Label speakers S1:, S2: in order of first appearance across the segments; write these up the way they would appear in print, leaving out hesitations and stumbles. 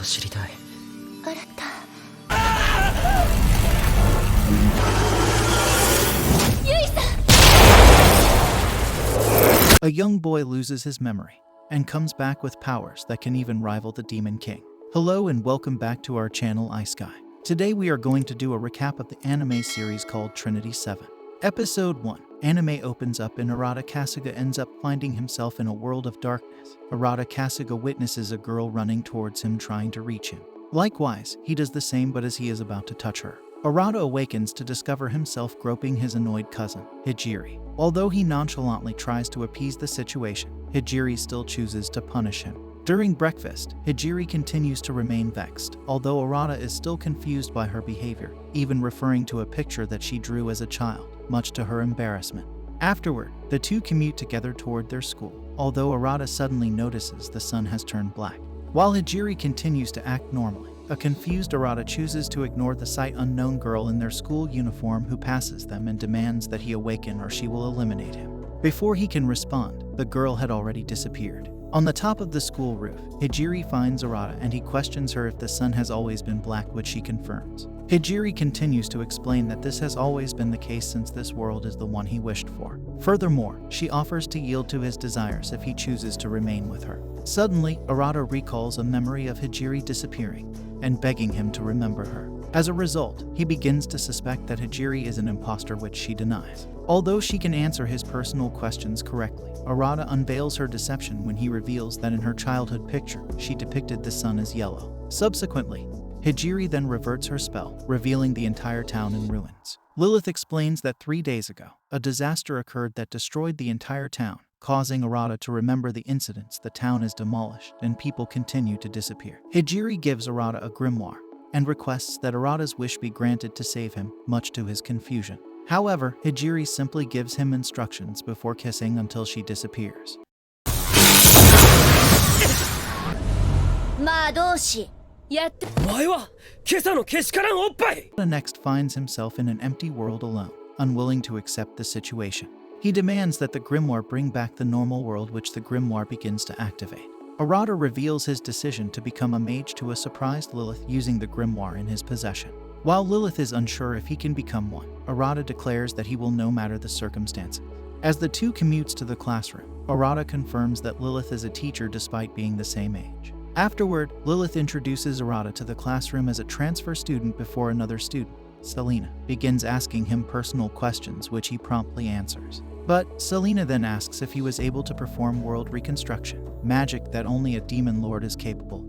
S1: 知りたい。
S2: 新た。
S3: A young boy loses his memory and comes back with powers that can even rival the Demon King. Hello and welcome back to our channel iSky. Today we are going to do a recap of the anime series called Trinity 7. Episode 1. Anime opens up and Arata Kasuga ends up finding himself in a world of darkness. Arata Kasuga witnesses a girl running towards him trying to reach him. Likewise, he does the same but as he is about to touch her, Arata awakens to discover himself groping his annoyed cousin, Hijiri. Although he nonchalantly tries to appease the situation, Hijiri still chooses to punish him. During breakfast, Hijiri continues to remain vexed, although Arata is still confused by her behavior, even referring to a picture that she drew as a child, much to her embarrassment. Afterward, the two commute together toward their school, although Arata suddenly notices the sun has turned black. While Hijiri continues to act normally, a confused Arata chooses to ignore the sight unknown girl in their school uniform who passes them and demands that he awaken or she will eliminate him. Before he can respond, the girl had already disappeared. On the top of the school roof, Hijiri finds Arata and he questions her if the sun has always been black, which she confirms. Hijiri continues to explain that this has always been the case since this world is the one he wished for. Furthermore, she offers to yield to his desires if he chooses to remain with her. Suddenly, Arata recalls a memory of Hijiri disappearing and begging him to remember her. As a result, he begins to suspect that Hijiri is an imposter, which she denies. Although she can answer his personal questions correctly, Arata unveils her deception when he reveals that in her childhood picture, she depicted the sun as yellow. Subsequently, Hijiri then reverts her spell, revealing the entire town in ruins. Lilith explains that 3 days ago, a disaster occurred that destroyed the entire town, causing Arata to remember the incidents. The town is demolished and people continue to disappear. Hijiri gives Arata a grimoire and requests that Arata's wish be granted to save him, much to his confusion. However, Hijiri simply gives him instructions before kissing until she disappears. Arata next finds himself in an empty world alone, unwilling to accept the situation. He demands that the grimoire bring back the normal world, which the grimoire begins to activate. Arata reveals his decision to become a mage to a surprised Lilith using the grimoire in his possession. While Lilith is unsure if he can become one, Arata declares that he will no matter the circumstances. As the two commutes to the classroom, Arata confirms that Lilith is a teacher despite being the same age. Afterward, Lilith introduces Arata to the classroom as a transfer student before another student, Selena, begins asking him personal questions which he promptly answers. But Selena then asks if he was able to perform world reconstruction, magic that only a demon lord is capable.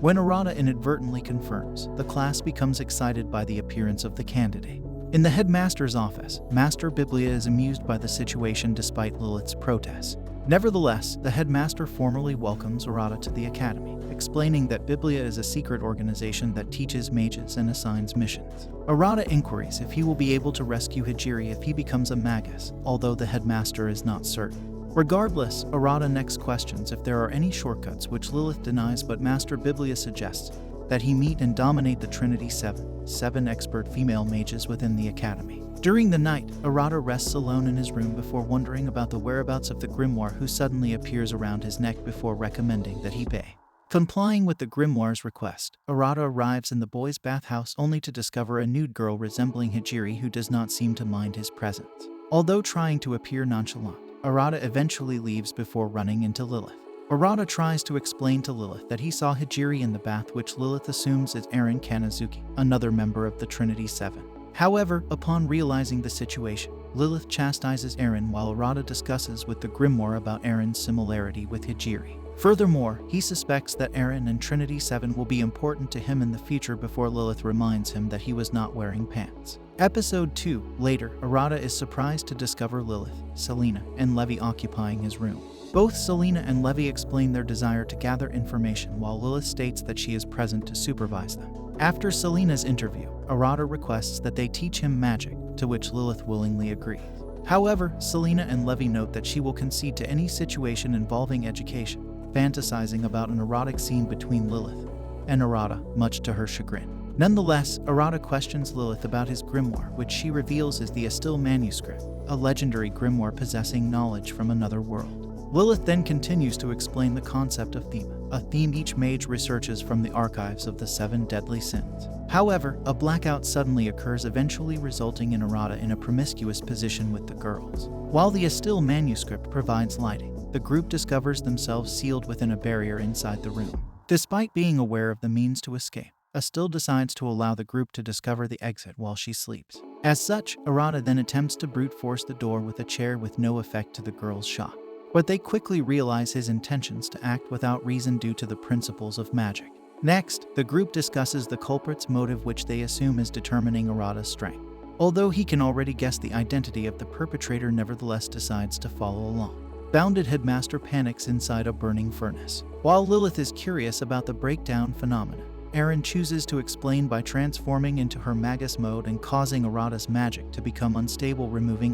S3: When Arata inadvertently confirms, the class becomes excited by the appearance of the candidate. In the headmaster's office, Master Biblia is amused by the situation despite Lilith's protests. Nevertheless, the headmaster formally welcomes Arata to the academy, explaining that Biblia is a secret organization that teaches mages and assigns missions. Arata inquires if he will be able to rescue Hijiri if he becomes a magus, although the headmaster is not certain. Regardless, Arata next questions if there are any shortcuts, which Lilith denies, but Master Biblia suggests that he meet and dominate the Trinity 7 expert female mages within the academy. During the night, Arata rests alone in his room before wondering about the whereabouts of the grimoire, who suddenly appears around his neck before recommending that he pay. Complying with the grimoire's request, Arata arrives in the boys' bathhouse only to discover a nude girl resembling Hijiri who does not seem to mind his presence. Although trying to appear nonchalant, Arata eventually leaves before running into Lilith. Arata tries to explain to Lilith that he saw Hijiri in the bath, which Lilith assumes is Eren Kanazuki, another member of the Trinity 7. However, upon realizing the situation, Lilith chastises Eren while Arata discusses with the grimoire about Eren's similarity with Hijiri. Furthermore, he suspects that Eren and Trinity 7 will be important to him in the future before Lilith reminds him that he was not wearing pants. Episode 2. Later, Arata is surprised to discover Lilith, Selena, and Levi occupying his room. Both Selena and Levi explain their desire to gather information, while Lilith states that she is present to supervise them. After Selena's interview, Arata requests that they teach him magic, to which Lilith willingly agrees. However, Selena and Levi note that she will concede to any situation involving education, fantasizing about an erotic scene between Lilith and Arata, much to her chagrin. Nonetheless, Arata questions Lilith about his grimoire, which she reveals is the Astil manuscript, a legendary grimoire possessing knowledge from another world. Lilith then continues to explain the concept of theme, a theme each mage researches from the archives of the 7 deadly sins. However, a blackout suddenly occurs, eventually resulting in Arata in a promiscuous position with the girls. While the Estill manuscript provides lighting, the group discovers themselves sealed within a barrier inside the room. Despite being aware of the means to escape, Estill decides to allow the group to discover the exit while she sleeps. As such, Arata then attempts to brute force the door with a chair with no effect to the girls' shock. But they quickly realize his intentions to act without reason due to the principles of magic. Next, the group discusses the culprit's motive, which they assume is determining Arata's strength. Although he can already guess the identity of the perpetrator, nevertheless decides to follow along. Bounded Headmaster panics inside a burning furnace. While Lilith is curious about the breakdown phenomenon, Erin chooses to explain by transforming into her Magus mode and causing Arata's magic to become unstable,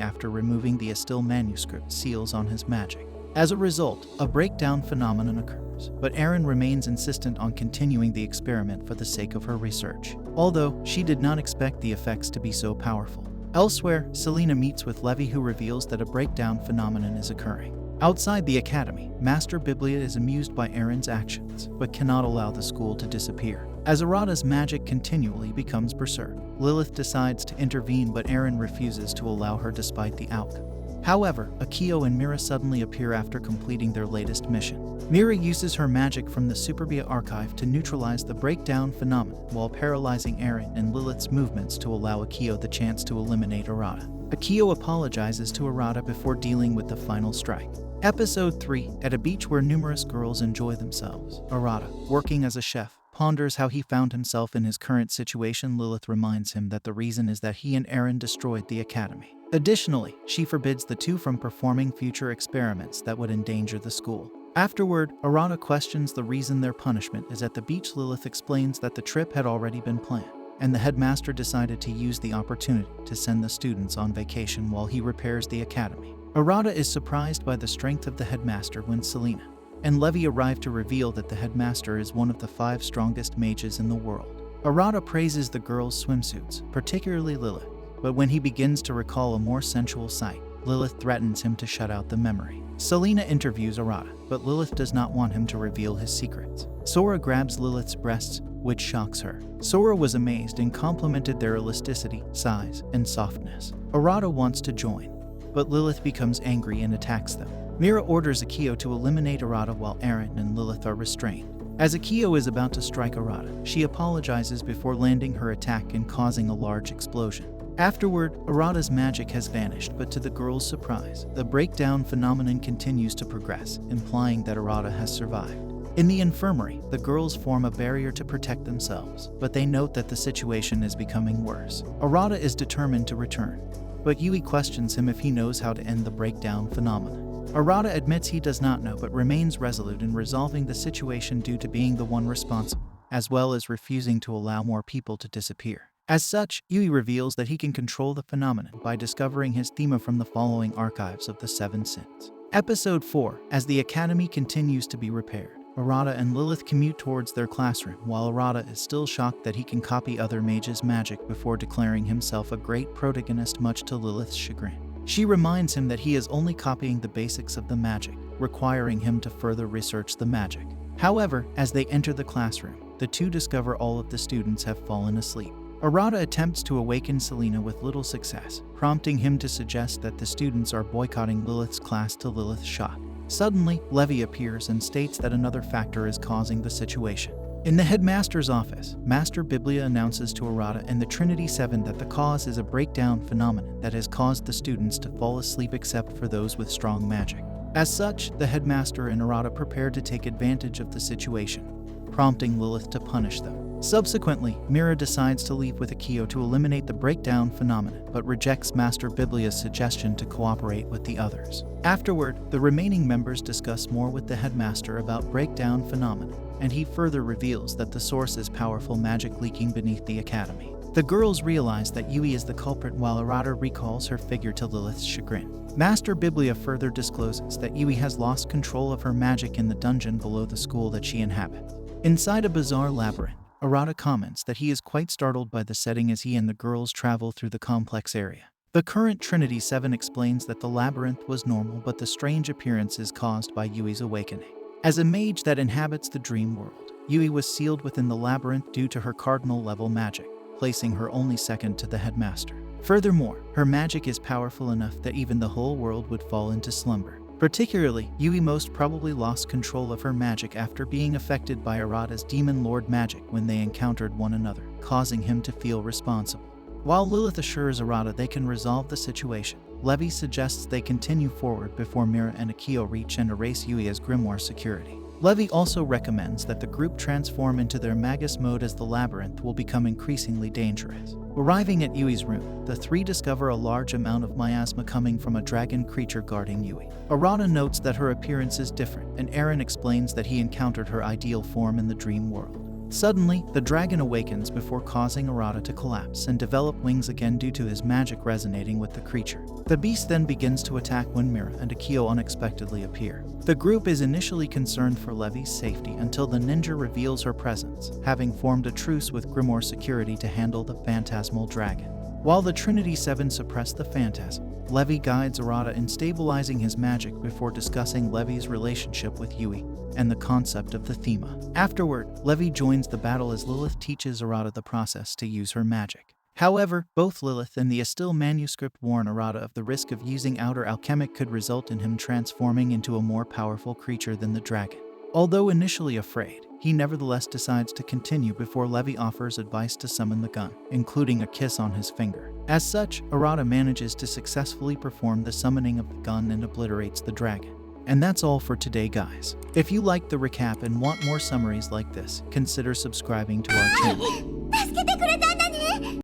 S3: after removing the Estill manuscript seals on his magic. As a result, a breakdown phenomenon occurs, but Erin remains insistent on continuing the experiment for the sake of her research, although she did not expect the effects to be so powerful. Elsewhere, Selena meets with Levy, who reveals that a breakdown phenomenon is occurring. Outside the academy, Master Biblia is amused by Erin's actions, but cannot allow the school to disappear. As Arata's magic continually becomes berserk, Lilith decides to intervene, but Erin refuses to allow her despite the outcome. However, Akio and Mira suddenly appear after completing their latest mission. Mira uses her magic from the Superbia archive to neutralize the breakdown phenomenon while paralyzing Erin and Lilith's movements to allow Akio the chance to eliminate Arata. Akio apologizes to Arata before dealing with the final strike. Episode 3. At a beach where numerous girls enjoy themselves, Arata, working as a chef, ponders how he found himself in his current situation. Lilith reminds him that the reason is that he and Erin destroyed the academy. Additionally, she forbids the two from performing future experiments that would endanger the school. Afterward, Arata questions the reason their punishment is at the beach. Lilith explains that the trip had already been planned, and the headmaster decided to use the opportunity to send the students on vacation while he repairs the academy. Arata is surprised by the strength of the headmaster when Selena and Levy arrive to reveal that the headmaster is one of the 5 strongest mages in the world. Arata praises the girls' swimsuits, particularly Lilith, but when he begins to recall a more sensual sight, Lilith threatens him to shut out the memory. Selena interviews Arata, but Lilith does not want him to reveal his secrets. Sora grabs Lilith's breasts, which shocks her. Sora was amazed and complimented their elasticity, size, and softness. Arata wants to join, but Lilith becomes angry and attacks them. Mira orders Akio to eliminate Arata while Erin and Lilith are restrained. As Akio is about to strike Arata, she apologizes before landing her attack and causing a large explosion. Afterward, Arata's magic has vanished, but to the girls' surprise, the breakdown phenomenon continues to progress, implying that Arata has survived. In the infirmary, the girls form a barrier to protect themselves, but they note that the situation is becoming worse. Arata is determined to return, but Yui questions him if he knows how to end the breakdown phenomenon. Arata admits he does not know, but remains resolute in resolving the situation due to being the one responsible, as well as refusing to allow more people to disappear. As such, Yui reveals that he can control the phenomenon by discovering his thema from the following archives of the 7 sins. Episode 4. As the academy continues to be repaired, Arata and Lilith commute towards their classroom, while Arata is still shocked that he can copy other mages' magic before declaring himself a great protagonist, much to Lilith's chagrin. She reminds him that he is only copying the basics of the magic, requiring him to further research the magic. However, as they enter the classroom, the two discover all of the students have fallen asleep. Arata attempts to awaken Selena with little success, prompting him to suggest that the students are boycotting Lilith's class to Lilith's shock. Suddenly, Levy appears and states that another factor is causing the situation. In the headmaster's office, Master Biblia announces to Arata and the Trinity 7 that the cause is a breakdown phenomenon that has caused the students to fall asleep except for those with strong magic. As such, the headmaster and Arata prepare to take advantage of the situation, prompting Lilith to punish them. Subsequently, Mira decides to leave with Akio to eliminate the breakdown phenomenon, but rejects Master Biblia's suggestion to cooperate with the others. Afterward, the remaining members discuss more with the headmaster about breakdown phenomenon, and he further reveals that the source is powerful magic leaking beneath the academy. The girls realize that Yui is the culprit, while Arata recalls her figure to Lilith's chagrin. Master Biblia further discloses that Yui has lost control of her magic in the dungeon below the school that she inhabits. Inside a bizarre labyrinth, Arata comments that he is quite startled by the setting as he and the girls travel through the complex area. The current Trinity 7 explains that the labyrinth was normal, but the strange appearance is caused by Yui's awakening. As a mage that inhabits the dream world, Yui was sealed within the labyrinth due to her cardinal level magic, placing her only second to the headmaster. Furthermore, her magic is powerful enough that even the whole world would fall into slumber. Particularly, Yui most probably lost control of her magic after being affected by Arata's demon lord magic when they encountered one another, causing him to feel responsible. While Lilith assures Arata they can resolve the situation, Levi suggests they continue forward before Mira and Akio reach and erase Yui as Grimoire security. Levi also recommends that the group transform into their Magus mode as the labyrinth will become increasingly dangerous. Arriving at Yui's room, the three discover a large amount of miasma coming from a dragon creature guarding Yui. Arata notes that her appearance is different, and Eren explains that he encountered her ideal form in the dream world. Suddenly, the dragon awakens before causing Arata to collapse and develop wings again due to his magic resonating with the creature. The beast then begins to attack when Mira and Akio unexpectedly appear. The group is initially concerned for Levi's safety until the ninja reveals her presence, having formed a truce with Grimoire security to handle the phantasmal dragon. While the Trinity 7 suppress the phantasm, Levi guides Arata in stabilizing his magic before discussing Levi's relationship with Yui and the concept of the thema. Afterward, Levi joins the battle as Lilith teaches Arata the process to use her magic. However, both Lilith and the Astil manuscript warn Arata of the risk of using outer alchemic could result in him transforming into a more powerful creature than the dragon. Although initially afraid, he nevertheless decides to continue before Levi offers advice to summon the gun, including a kiss on his finger. As such, Arata manages to successfully perform the summoning of the gun and obliterates the dragon. And that's all for today, guys. If you liked the recap and want more summaries like this, consider subscribing to our channel.